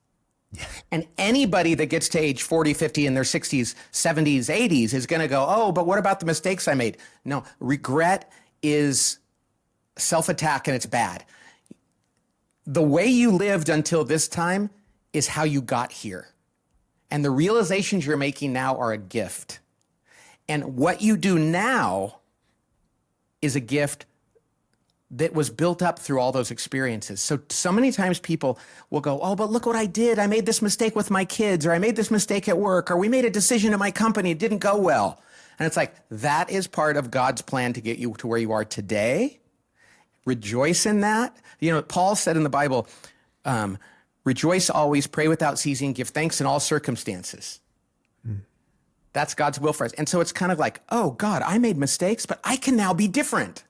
And anybody that gets to age 40, 50 in their 60s, 70s, 80s is going to go, oh, but what about the mistakes I made? No, regret is self-attack and it's bad. The way you lived until this time is how you got here. And the realizations you're making now are a gift. And what you do now is a gift that was built up through all those experiences. So many times people will go, oh, but look what I did. I made this mistake with my kids, or I made this mistake at work, or we made a decision at my company. It didn't go well. And it's like, that is part of God's plan to get you to where you are today. Rejoice in that. You know, Paul said in the Bible, rejoice always, pray without ceasing, give thanks in all circumstances. That's God's will for us. And so it's kind of like, oh God, I made mistakes, but I can now be different.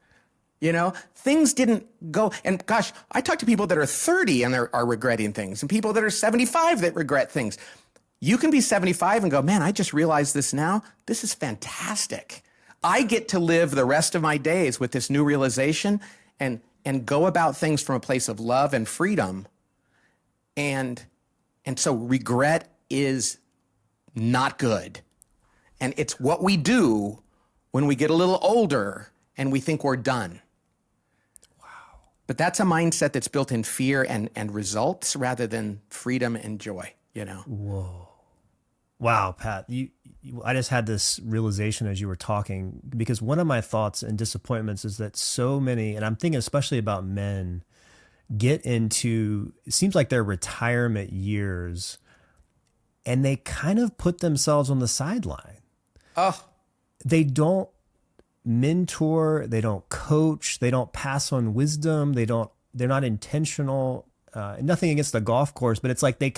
You know, things didn't go. And gosh, I talk to people that are 30 and are regretting things, and people that are 75 that regret things. You can be 75 and go, man, I just realized this now. This is fantastic. I get to live the rest of my days with this new realization and go about things from a place of love and freedom. And so regret is not good. And it's what we do when we get a little older and we think we're done. But that's a mindset that's built in fear and results rather than freedom and joy, you know? Whoa. Wow, Pat, I just had this realization as you were talking, because one of my thoughts and disappointments is that so many, and I'm thinking especially about men, get into, it seems like their retirement years, and they kind of put themselves on the sideline. Oh. They don't mentor, they don't coach, they don't pass on wisdom, they're not intentional. Nothing against the golf course, but it's like they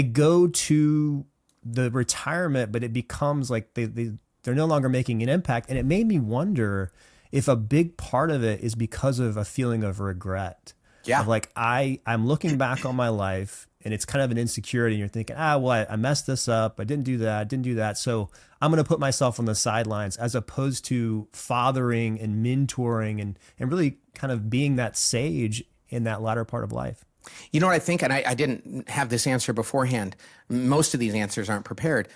go to the retirement, but it becomes like they're no longer making an impact. And it made me wonder if a big part of it is because of a feeling of regret. Yeah. Of like, I'm looking back on my life and it's kind of an insecurity and you're thinking, well, I messed this up. I didn't do that. So I'm going to put myself on the sidelines, as opposed to fathering and mentoring and really kind of being that sage in that latter part of life. You know what I think? And I didn't have this answer beforehand. Most of these answers aren't prepared.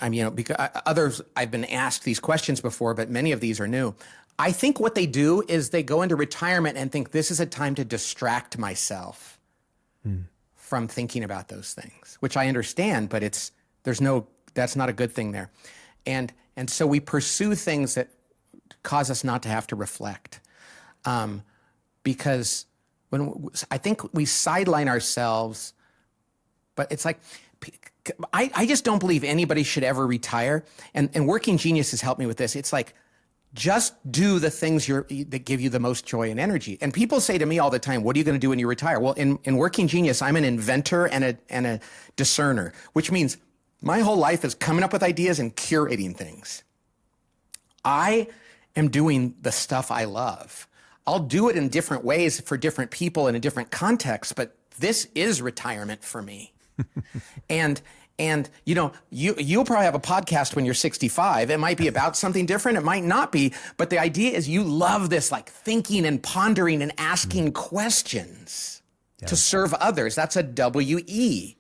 Because others, I've been asked these questions before, but many of these are new. I think what they do is they go into retirement and think this is a time to distract myself from thinking about those things, which I understand, but that's not a good thing there. And so we pursue things that cause us not to have to reflect. Because I think we sideline ourselves, but it's like, I just don't believe anybody should ever retire. And Working Genius has helped me with this. It's like, just do the things that give you the most joy and energy. And people say to me all the time, what are you going to do when you retire? Well, in Working Genius, I'm an inventor and a discerner, which means my whole life is coming up with ideas and curating things. I am doing the stuff I love. I'll do it in different ways for different people in a different context, but this is retirement for me. And you'll probably have a podcast when you're 65. It might be about something different. It might not be. But the idea is you love this, like thinking and pondering and asking questions to serve others. That's a WE.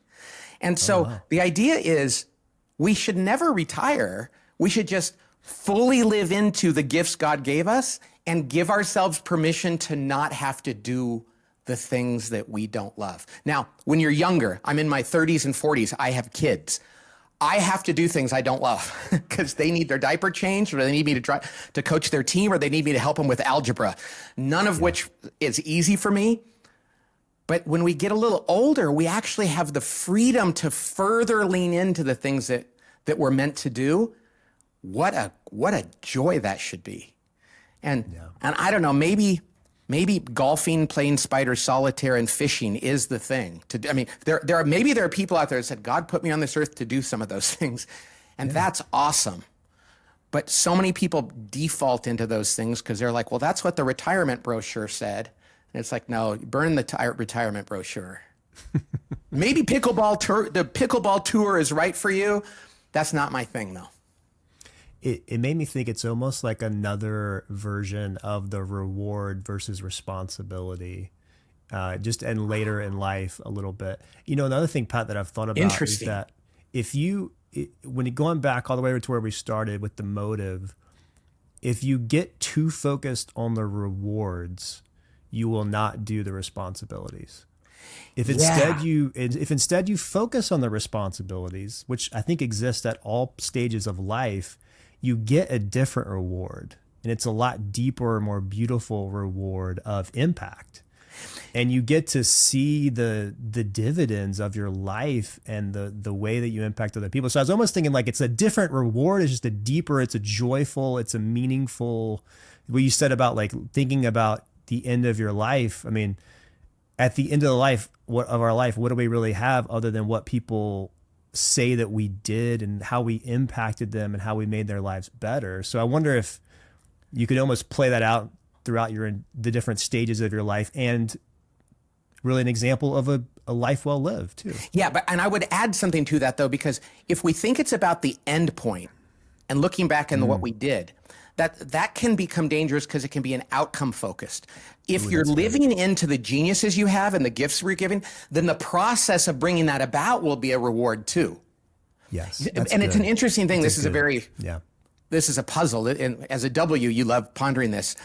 And so the idea is we should never retire. We should just fully live into the gifts God gave us and give ourselves permission to not have to do the things that we don't love. Now, when you're younger, I'm in my 30s and 40s, I have kids. I have to do things I don't love because they need their diaper changed, or they need me to coach their team, or they need me to help them with algebra, none of which is easy for me. But when we get a little older, we actually have the freedom to further lean into the things that we're meant to do. What a joy that should be. And I don't know, maybe golfing, playing spider solitaire, and fishing is the thing. There are people out there that said, God put me on this earth to do some of those things. And that's awesome. But so many people default into those things because they're like, well, that's what the retirement brochure said. And it's like, no, burn the retirement brochure. Maybe the pickleball tour is right for you. That's not my thing, though. It made me think it's almost like another version of the reward versus responsibility, and later in life a little bit. Another thing, Pat, that I've thought about is that when you're going back all the way to where we started with the motive, if you get too focused on the rewards, you will not do the responsibilities. If instead you focus on the responsibilities, which I think exist at all stages of life, you get a different reward, and it's a lot deeper, more beautiful reward of impact. And you get to see the dividends of your life and the way that you impact other people. So I was almost thinking like it's a different reward. It's just a deeper, it's a joyful, it's a meaningful, what you said about like thinking about the end of your life. I mean, at the end of our life, what do we really have other than what people say that we did and how we impacted them and how we made their lives better? So I wonder if you could almost play that out throughout the different stages of your life, and really an example of a life well lived too. Yeah, and I would add something to that though, because if we think it's about the end point and looking back into what we did, that can become dangerous because it can be an outcome focused. If you're living into the geniuses you have and the gifts we're giving, then the process of bringing that about will be a reward too. Yes. And it's an interesting thing. This is a puzzle. And as a W, you love pondering this.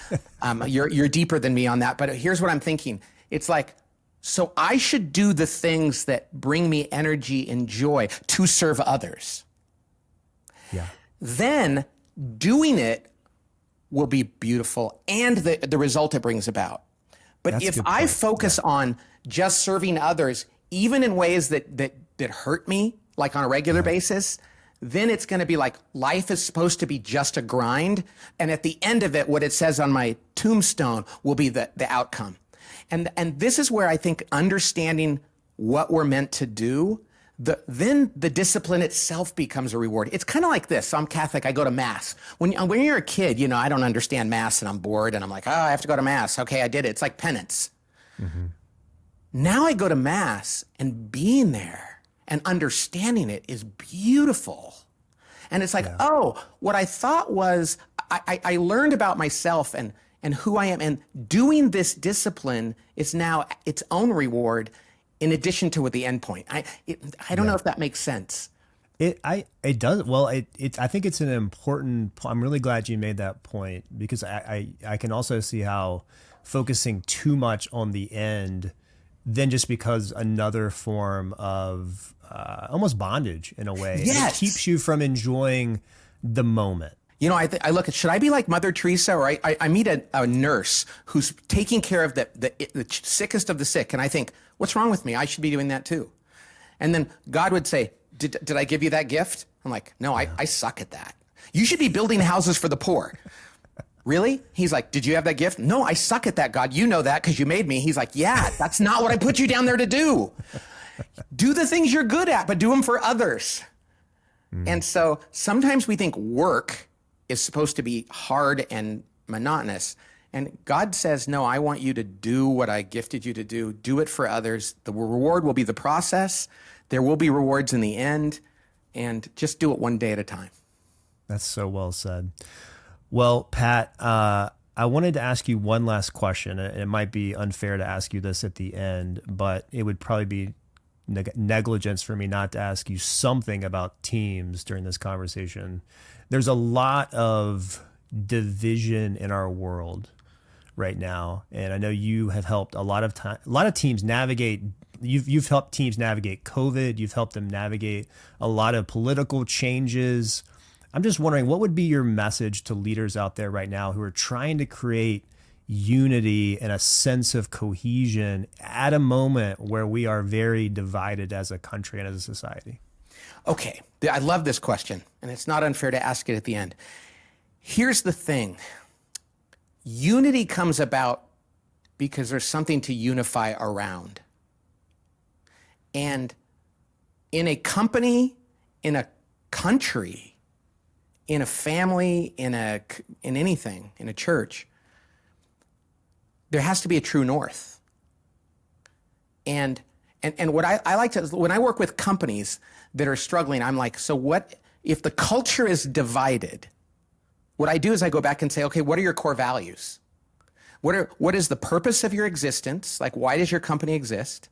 You're deeper than me on that. But here's what I'm thinking. It's like, so I should do the things that bring me energy and joy to serve others. Yeah. Then doing it will be beautiful and the result it brings about. But if I focus on just serving others, even in ways that hurt me, like on a regular basis, then it's going to be like life is supposed to be just a grind. And at the end of it, what it says on my tombstone will be the outcome. And this is where I think understanding what we're meant to do, then the discipline itself becomes a reward. It's kind of like this. So I'm Catholic. I go to mass. When you're a kid, you know, I don't understand mass and I'm bored and I'm like, oh, I have to go to mass. Okay, I did it. It's like penance. Mm-hmm. Now I go to mass, and being there and understanding it is beautiful. And it's like, oh, what I thought was I learned about myself and who I am. And doing this discipline is now its own reward in addition to with the end point. I don't know if that makes sense. It does. Well, I think it's an important, I'm really glad you made that point, because I can also see how focusing too much on the end then just becomes another form of almost bondage in a way. Yes. And it keeps you from enjoying the moment. You know, I look at, should I be like Mother Teresa? Or I meet a nurse who's taking care of the sickest of the sick. And I think, what's wrong with me? I should be doing that too. And then God would say, did I give you that gift? I'm like, no, I suck at that. You should be building houses for the poor. Really? He's like, did you have that gift? No, I suck at that, God. You know that because you made me. He's like, yeah, that's not what I put you down there to do. Do the things you're good at, but do them for others. And so sometimes we think work is supposed to be hard and monotonous. And God says, no, I want you to do what I gifted you to do. Do it for others. The reward will be the process. There will be rewards in the end. And just do it one day at a time. That's so well said. Well, Pat, I wanted to ask you one last question. It might be unfair to ask you this at the end, but it would probably be negligence for me not to ask you something about teams during this conversation. There's a lot of division in our world right now, and I know you have helped a lot of teams navigate. You've helped teams navigate COVID. You've helped them navigate a lot of political changes. I'm just wondering, what would be your message to leaders out there right now who are trying to create unity and a sense of cohesion at a moment where we are very divided as a country and as a society? Okay, I love this question, and it's not unfair to ask it at the end. Here's the thing. Unity comes about because there's something to unify around. And in a company, in a country, in a family, in anything, in a church, there has to be a true north. And what I like to, when I work with companies that are struggling, I'm like, so what, if the culture is divided, what I do is I go back and say, okay, what are your core values? What is the purpose of your existence? Like, why does your company exist?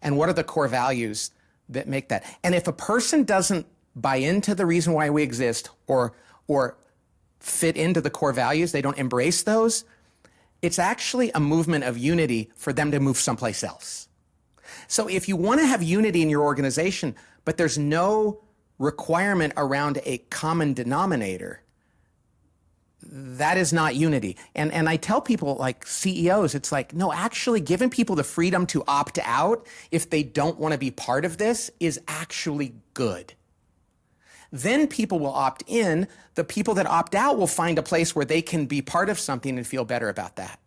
And what are the core values that make that? And if a person doesn't buy into the reason why we exist or fit into the core values, they don't embrace those, it's actually a movement of unity for them to move someplace else. So if you want to have unity in your organization, but there's no requirement around a common denominator, that is not unity. And I tell people, like CEOs, it's like, no, actually giving people the freedom to opt out if they don't want to be part of this is actually good. Then people will opt in. The people that opt out will find a place where they can be part of something and feel better about that.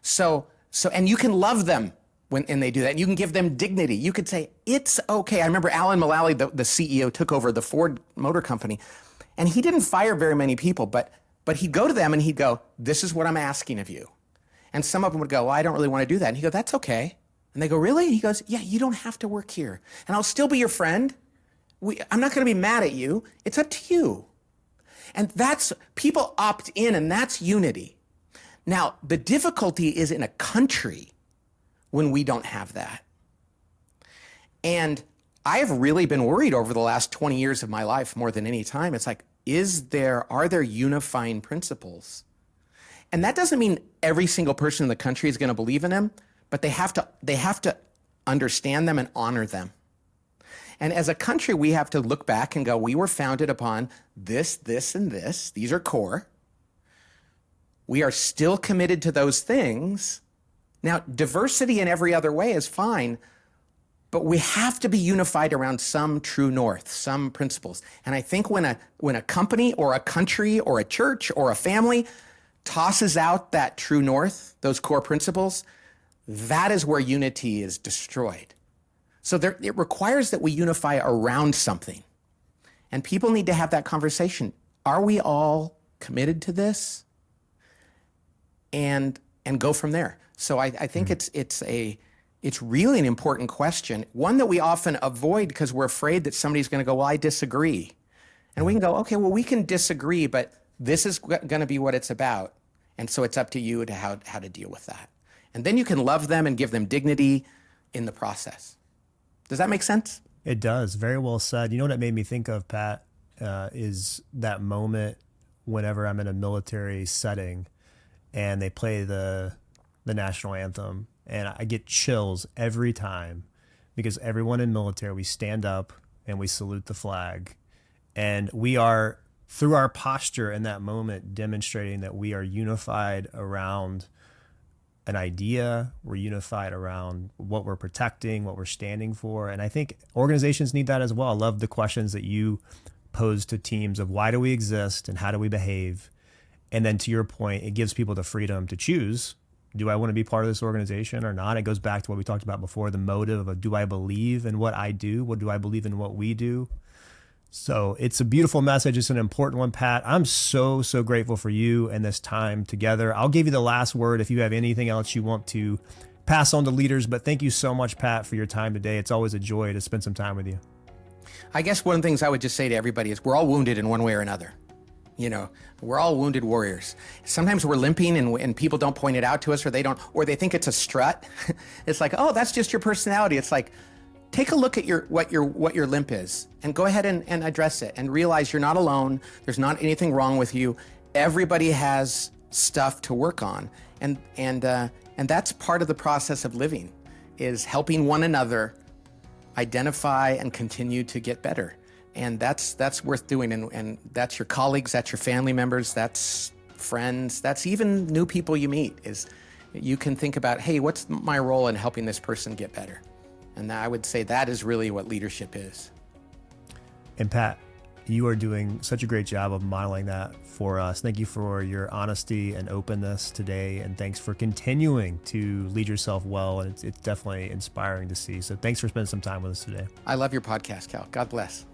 So, and you can love them when they do that. And you can give them dignity. You could say, it's okay. I remember Alan Mulally, the CEO, took over the Ford Motor Company, and he didn't fire very many people, but he'd go to them and he'd go, this is what I'm asking of you. And some of them would go, well, I don't really want to do that. And he'd go, that's okay. And they go, really? And he goes, yeah, you don't have to work here. And I'll still be your friend. I'm not going to be mad at you. It's up to you. And that's, people opt in, and that's unity. Now, the difficulty is in a country when we don't have that. And I have really been worried over the last 20 years of my life more than any time. It's like, are there unifying principles? And that doesn't mean every single person in the country is going to believe in them, but they have to understand them and honor them. And as a country, we have to look back and go, we were founded upon this, this, and this. These are core. We are still committed to those things. Now, diversity in every other way is fine, But we have to be unified around some true north, some principles. And I think when a company or a country or a church or a family tosses out that true north, those core principles, that is where unity is destroyed. So it requires that we unify around something. And people need to have that conversation. Are we all committed to this? And go from there. So I think it's really an important question, one that we often avoid because we're afraid that somebody's going to go, well, I disagree. And we can go, okay, well, we can disagree, but this is going to be what it's about. And so it's up to you to how to deal with that. And then you can love them and give them dignity in the process. Does that make sense? It does. Very well said. You know what it made me think of, Pat, is that moment whenever I'm in a military setting and they play the national anthem, and I get chills every time because everyone in military, we stand up and we salute the flag. And we are, through our posture in that moment, demonstrating that we are unified around an idea, we're unified around what we're protecting, what we're standing for. And I think organizations need that as well. I love the questions that you pose to teams of why do we exist and how do we behave? And then to your point, it gives people the freedom to choose. Do I want to be part of this organization or not? It goes back to what we talked about before, the motive of do I believe in what I do? What do I believe in what we do? So it's a beautiful message. It's an important one, Pat. I'm so grateful for you and this time together. I'll give you the last word if you have anything else you want to pass on to leaders, but thank you so much, Pat, for your time today. It's always a joy to spend some time with you. I guess one of the things I would just say to everybody is we're all wounded in one way or another. You know, we're all wounded warriors. Sometimes we're limping and people don't point it out to us, or they think it's a strut. It's like, oh, that's just your personality. It's like, take a look at what your limp is and go ahead and address it and realize you're not alone. There's not anything wrong with you. Everybody has stuff to work on. And that's part of the process of living, is helping one another identify and continue to get better. And that's worth doing. And that's your colleagues, that's your family members, that's friends, that's even new people you meet, is you can think about, hey, what's my role in helping this person get better? And I would say that is really what leadership is. And Pat, you are doing such a great job of modeling that for us. Thank you for your honesty and openness today. And thanks for continuing to lead yourself well. And it's definitely inspiring to see. So thanks for spending some time with us today. I love your podcast, Cal. God bless.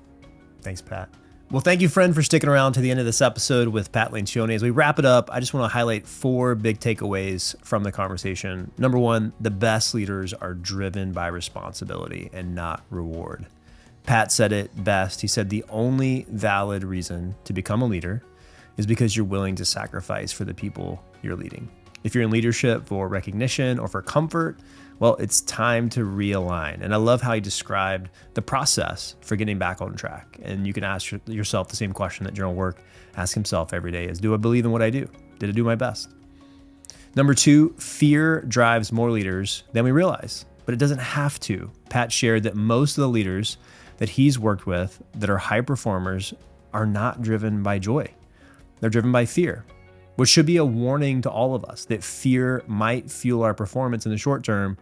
Thanks, Pat. Well, thank you, friend, for sticking around to the end of this episode with Pat Lencioni. As we wrap it up, I just want to highlight 4 big takeaways from the conversation. Number 1, the best leaders are driven by responsibility and not reward. Pat said it best. He said the only valid reason to become a leader is because you're willing to sacrifice for the people you're leading. If you're in leadership for recognition or for comfort, well, it's time to realign. And I love how he described the process for getting back on track. And you can ask yourself the same question that General Work asks himself every day is, do I believe in what I do? Did I do my best? Number 2, fear drives more leaders than we realize, but it doesn't have to. Pat shared that most of the leaders that he's worked with that are high performers are not driven by joy. They're driven by fear, which should be a warning to all of us that fear might fuel our performance in the short term,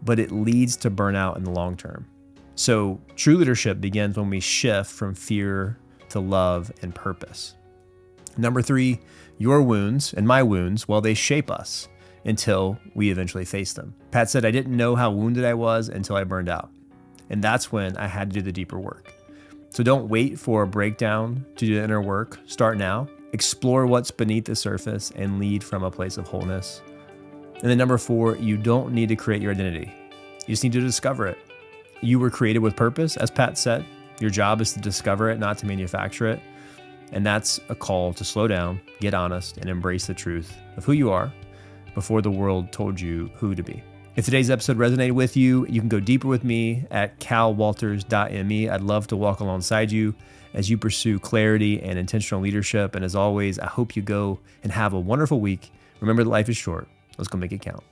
but it leads to burnout in the long term. So true leadership begins when we shift from fear to love and purpose. Number 3, your wounds and my wounds, well, they shape us until we eventually face them. Pat said, I didn't know how wounded I was until I burned out. And that's when I had to do the deeper work. So don't wait for a breakdown to do the inner work. Start now. Explore what's beneath the surface and lead from a place of wholeness. And then number 4, you don't need to create your identity. You just need to discover it. You were created with purpose, as Pat said. Your job is to discover it, not to manufacture it. And that's a call to slow down, get honest, and embrace the truth of who you are before the world told you who to be. If today's episode resonated with you, you can go deeper with me at calwalters.me. I'd love to walk alongside you as you pursue clarity and intentional leadership. And as always, I hope you go and have a wonderful week. Remember that life is short. Let's go make it count.